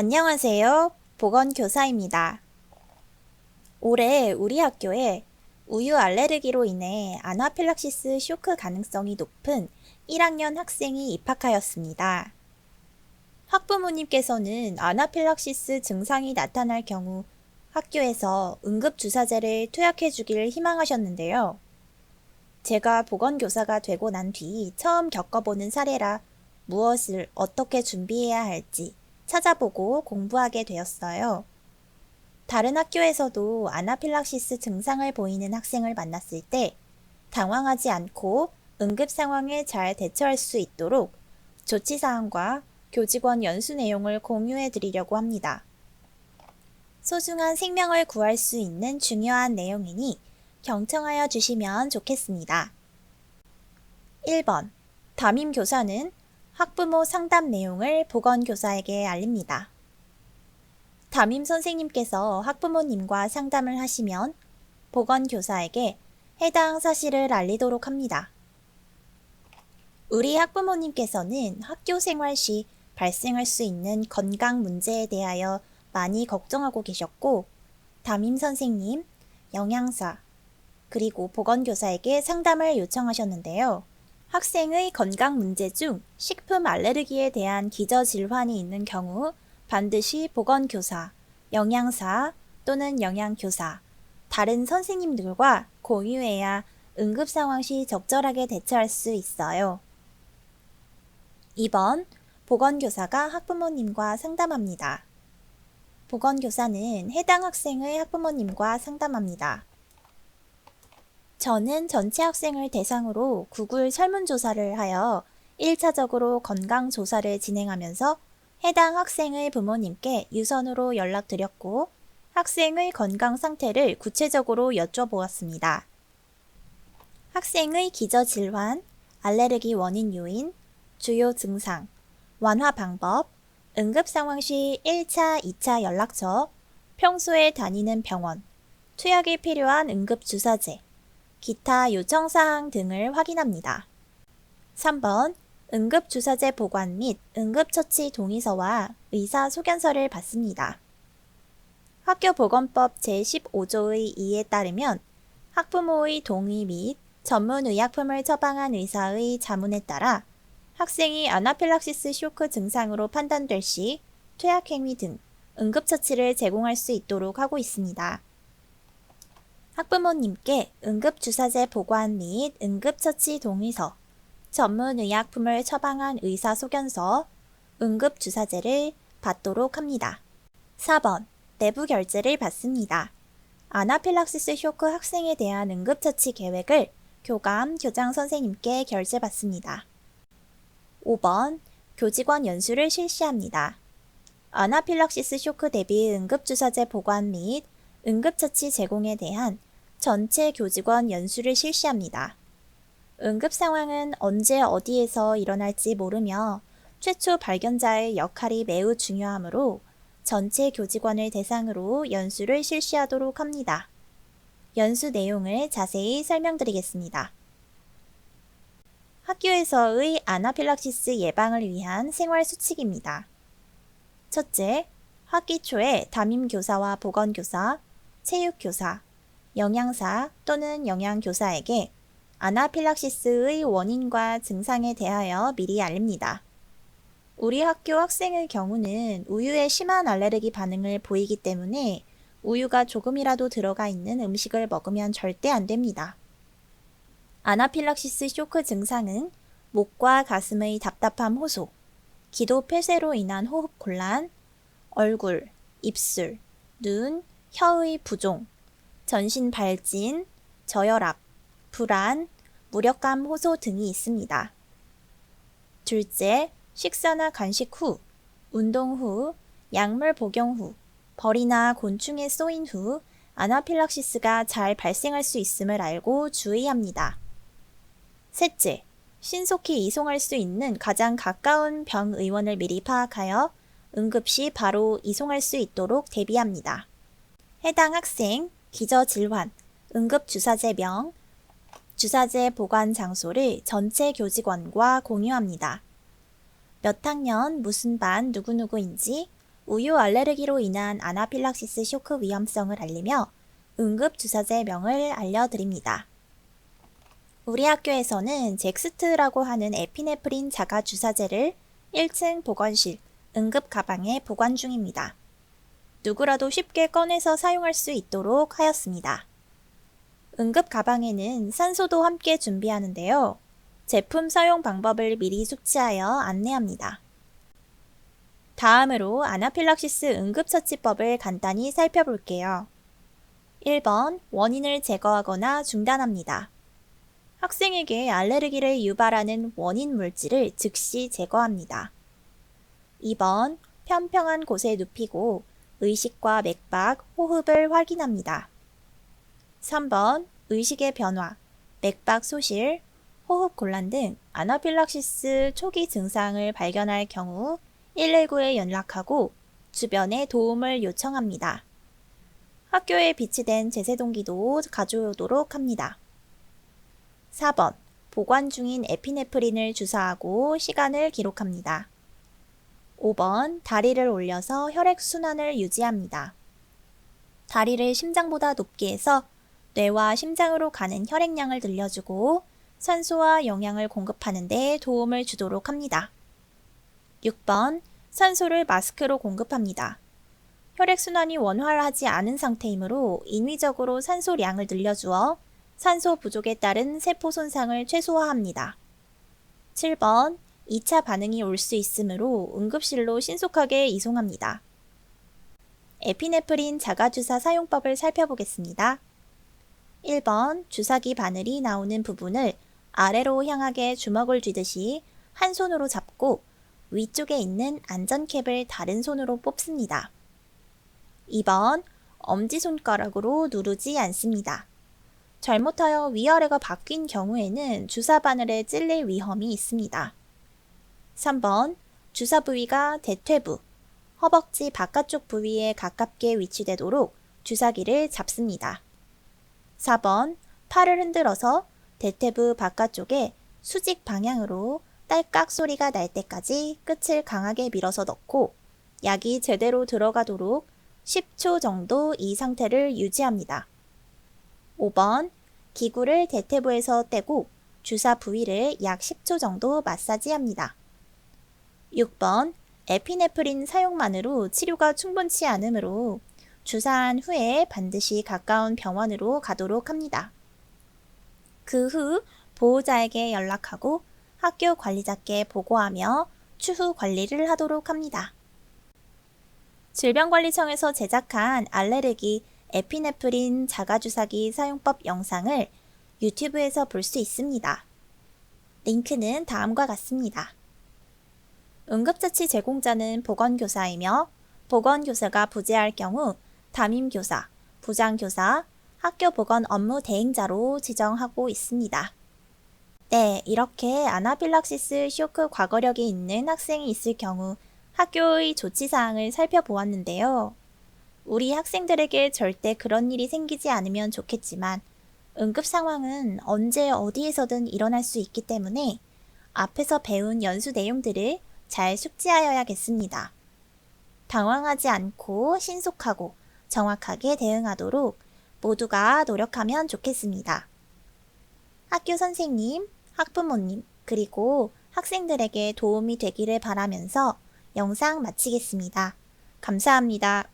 안녕하세요. 보건교사입니다. 올해 우리 학교에 우유 알레르기로 인해 아나필락시스 쇼크 가능성이 높은 1학년 학생이 입학하였습니다. 학부모님께서는 아나필락시스 증상이 나타날 경우 학교에서 응급주사제를 투약해 주길 희망하셨는데요. 제가 보건교사가 되고 난 뒤 처음 겪어보는 사례라 무엇을 어떻게 준비해야 할지 찾아보고 공부하게 되었어요. 다른 학교에서도 아나필락시스 증상을 보이는 학생을 만났을 때 당황하지 않고 응급 상황에 잘 대처할 수 있도록 조치사항과 교직원 연수 내용을 공유해 드리려고 합니다. 소중한 생명을 구할 수 있는 중요한 내용이니 경청하여 주시면 좋겠습니다. 1번. 담임교사는 학부모 상담 내용을 보건교사에게 알립니다. 담임 선생님께서 학부모님과 상담을 하시면 보건교사에게 해당 사실을 알리도록 합니다. 우리 학부모님께서는 학교 생활 시 발생할 수 있는 건강 문제에 대하여 많이 걱정하고 계셨고, 담임 선생님, 영양사, 그리고 보건교사에게 상담을 요청하셨는데요. 학생의 건강 문제 중 식품 알레르기에 대한 기저질환이 있는 경우 반드시 보건교사, 영양사 또는 영양교사, 다른 선생님들과 공유해야 응급 상황 시 적절하게 대처할 수 있어요. 2번, 보건교사가 학부모님과 상담합니다. 보건교사는 해당 학생의 학부모님과 상담합니다. 저는 전체 학생을 대상으로 구글 설문조사를 하여 1차적으로 건강조사를 진행하면서 해당 학생의 부모님께 유선으로 연락드렸고 학생의 건강 상태를 구체적으로 여쭤보았습니다. 학생의 기저질환, 알레르기 원인 요인, 주요 증상, 완화 방법, 응급 상황 시 1차, 2차 연락처, 평소에 다니는 병원, 투약이 필요한 응급주사제, 기타 요청사항 등을 확인합니다. 3번. 응급주사제 보관 및 응급처치 동의서와 의사소견서를 받습니다. 학교보건법 제15조의 2에 따르면 학부모의 동의 및 전문의약품을 처방한 의사의 자문에 따라 학생이 아나필락시스 쇼크 증상으로 판단될 시 퇴학행위 등 응급처치를 제공할 수 있도록 하고 있습니다. 학부모님께 응급주사제 보관 및 응급처치 동의서, 전문의약품을 처방한 의사소견서, 응급주사제를 받도록 합니다. 4번. 내부 결제를 받습니다. 아나필락시스 쇼크 학생에 대한 응급처치 계획을 교감, 교장 선생님께 결제받습니다. 5번. 교직원 연수를 실시합니다. 아나필락시스 쇼크 대비 응급주사제 보관 및 응급처치 제공에 대한 전체 교직원 연수를 실시합니다. 응급 상황은 언제 어디에서 일어날지 모르며 최초 발견자의 역할이 매우 중요하므로 전체 교직원을 대상으로 연수를 실시하도록 합니다. 연수 내용을 자세히 설명드리겠습니다. 학교에서의 아나필락시스 예방을 위한 생활수칙입니다. 첫째, 학기 초에 담임교사와 보건교사, 체육교사, 영양사 또는 영양교사에게 아나필락시스의 원인과 증상에 대하여 미리 알립니다. 우리 학교 학생의 경우는 우유에 심한 알레르기 반응을 보이기 때문에 우유가 조금이라도 들어가 있는 음식을 먹으면 절대 안 됩니다. 아나필락시스 쇼크 증상은 목과 가슴의 답답함 호소, 기도 폐쇄로 인한 호흡 곤란, 얼굴, 입술, 눈, 혀의 부종, 전신 발진, 저혈압, 불안, 무력감 호소 등이 있습니다. 둘째, 식사나 간식 후, 운동 후, 약물 복용 후, 벌이나 곤충에 쏘인 후 아나필락시스가 잘 발생할 수 있음을 알고 주의합니다. 셋째, 신속히 이송할 수 있는 가장 가까운 병의원을 미리 파악하여 응급시 바로 이송할 수 있도록 대비합니다. 해당 학생, 기저질환, 응급주사제명, 주사제 보관 장소를 전체 교직원과 공유합니다. 몇 학년, 무슨 반, 누구누구인지, 우유 알레르기로 인한 아나필락시스 쇼크 위험성을 알리며 응급주사제 명을 알려드립니다. 우리 학교에서는 젝스트라고 하는 에피네프린 자가주사제를 1층 보건실 응급 가방에 보관 중입니다. 누구라도 쉽게 꺼내서 사용할 수 있도록 하였습니다. 응급 가방에는 산소도 함께 준비하는데요. 제품 사용 방법을 미리 숙지하여 안내합니다. 다음으로 아나필락시스 응급처치법을 간단히 살펴볼게요. 1번, 원인을 제거하거나 중단합니다. 학생에게 알레르기를 유발하는 원인 물질을 즉시 제거합니다. 2번, 평평한 곳에 눕히고 의식과 맥박, 호흡을 확인합니다. 3번, 의식의 변화, 맥박 소실, 호흡 곤란 등 아나필락시스 초기 증상을 발견할 경우 119에 연락하고 주변에 도움을 요청합니다. 학교에 비치된 제세동기도 가져오도록 합니다. 4번, 보관 중인 에피네프린을 주사하고 시간을 기록합니다. 5번, 다리를 올려서 혈액순환을 유지합니다. 다리를 심장보다 높게 해서 뇌와 심장으로 가는 혈액량을 늘려주고 산소와 영양을 공급하는 데 도움을 주도록 합니다. 6번, 산소를 마스크로 공급합니다. 혈액순환이 원활하지 않은 상태이므로 인위적으로 산소량을 늘려주어 산소 부족에 따른 세포 손상을 최소화합니다. 7번, 2차 반응이 올 수 있으므로 응급실로 신속하게 이송합니다. 에피네프린 자가주사 사용법을 살펴보겠습니다. 1번, 주사기 바늘이 나오는 부분을 아래로 향하게 주먹을 쥐듯이 한 손으로 잡고 위쪽에 있는 안전캡을 다른 손으로 뽑습니다. 2번, 엄지손가락으로 누르지 않습니다. 잘못하여 위아래가 바뀐 경우에는 주사 바늘에 찔릴 위험이 있습니다. 3번, 주사 부위가 대퇴부, 허벅지 바깥쪽 부위에 가깝게 위치되도록 주사기를 잡습니다. 4번, 팔을 흔들어서 대퇴부 바깥쪽에 수직 방향으로 딸깍 소리가 날 때까지 끝을 강하게 밀어서 넣고 약이 제대로 들어가도록 10초 정도 이 상태를 유지합니다. 5번, 기구를 대퇴부에서 떼고 주사 부위를 약 10초 정도 마사지합니다. 6번, 에피네프린 사용만으로 치료가 충분치 않으므로 주사한 후에 반드시 가까운 병원으로 가도록 합니다. 그 후 보호자에게 연락하고 학교 관리자께 보고하며 추후 관리를 하도록 합니다. 질병관리청에서 제작한 알레르기 에피네프린 자가주사기 사용법 영상을 유튜브에서 볼 수 있습니다. 링크는 다음과 같습니다. 응급처치 제공자는 보건교사이며 보건교사가 부재할 경우 담임교사, 부장교사, 학교보건 업무 대행자로 지정하고 있습니다. 네, 이렇게 아나필락시스 쇼크 과거력이 있는 학생이 있을 경우 학교의 조치사항을 살펴보았는데요. 우리 학생들에게 절대 그런 일이 생기지 않으면 좋겠지만 응급 상황은 언제 어디에서든 일어날 수 있기 때문에 앞에서 배운 연수 내용들을 잘 숙지하여야겠습니다. 당황하지 않고 신속하고 정확하게 대응하도록 모두가 노력하면 좋겠습니다. 학교 선생님, 학부모님, 그리고 학생들에게 도움이 되기를 바라면서 영상 마치겠습니다. 감사합니다.